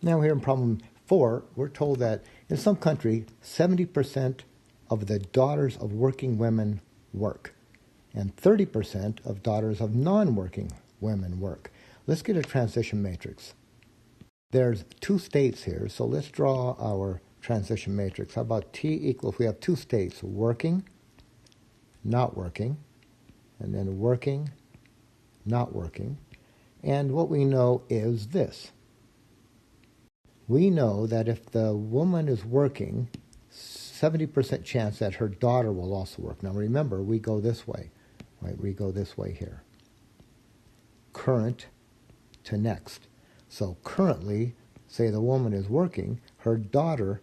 Now here in problem 4, we're told that in some country, 70% of the daughters of working women work, and 30% of daughters of non-working women work. Let's get a transition matrix. There's two states here, so let's draw our transition matrix. How about T equals, we have two states, working, not working, and then working, not working. And what we know is this. We know that if the woman is working, 70% chance that her daughter will also work. Now remember, we go this way, right? We go this way here. Current to next. So currently, say the woman is working, her daughter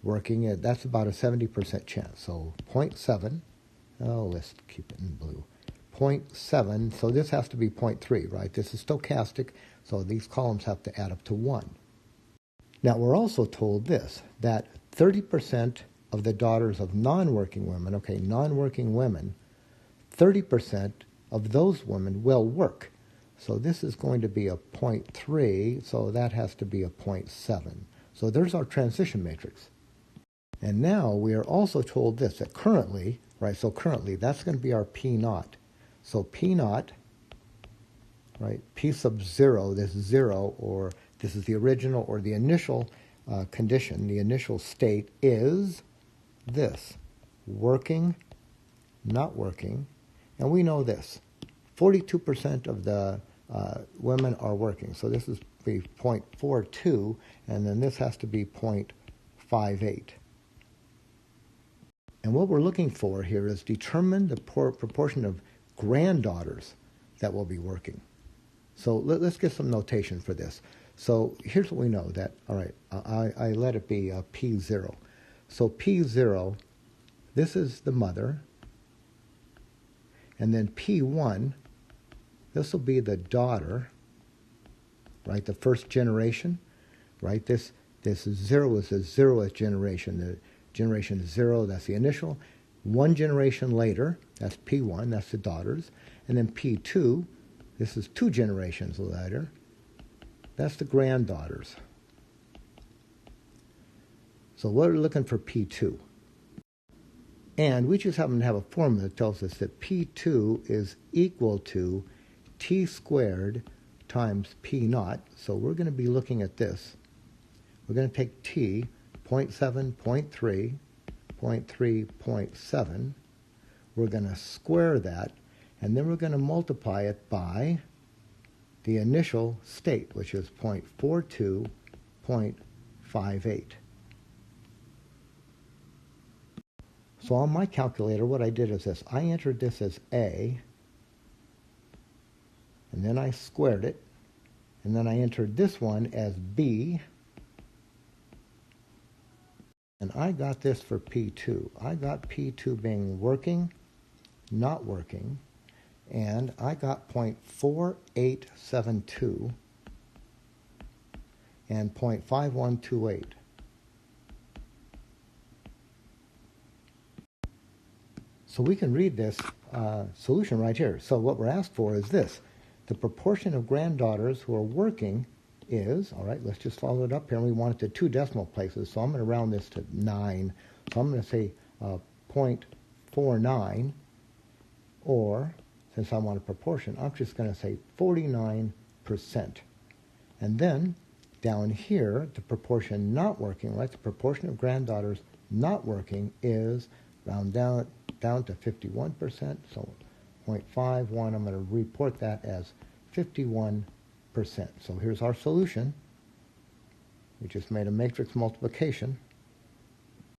working, that's about a 70% chance. So 0.7, let's keep it in blue. 0.7, so this has to be 0.3, right? This is stochastic, so these columns have to add up to 1. Now we're also told this, that 30% of the daughters of non-working women, okay, non-working women, 30% of those women will work. So this is going to be a 0.3, so that has to be a 0.7. So there's our transition matrix. And now we are also told this, that currently, right, so currently that's going to be our P naught. So P naught, right, P sub 0, this 0, or this is the original or the initial condition, the initial state is this, working, not working, and we know this, 42% of the women are working, so this is be 0.42, and then this has to be 0.58. And what we're looking for here is determine the proportion of granddaughters that will be working. So let's get some notation for this. So here's what we know that, all right, I let it be P0. So P0, this is the mother, and then P1, this will be the daughter, right, the first generation, right? This is 0 is the 0th generation. The generation 0, that's the initial. One generation later, that's P1, that's the daughters. And then P2, this is 2 generations later, that's the granddaughters. So we're looking for P2. And we just happen to have a formula that tells us that P2 is equal to T squared times P naught. So we're going to be looking at this. We're going to take T, 0.7, 0.3, 0.3, 0.7. We're going to square that, and then we're going to multiply it by the initial state, which is 0.42, 0.58. So on my calculator, what I did is this. I entered this as A, and then I squared it, and then I entered this one as B, and I got this for P2. I got P2 being working, not working, and I got 0.4872 and 0.5128. So we can read this solution right here. So what we're asked for is this. The proportion of granddaughters who are working is, all right, let's just follow it up here. And we want it to 2 decimal places, so I'm going to round this to 9. So I'm going to say 0.49, or since I want a proportion, I'm just going to say 49%. And then down here, the proportion not working, right, the proportion of granddaughters not working is round down to 51%, so 0.51, I'm going to report that as 51%. So here's our solution. We just made a matrix multiplication.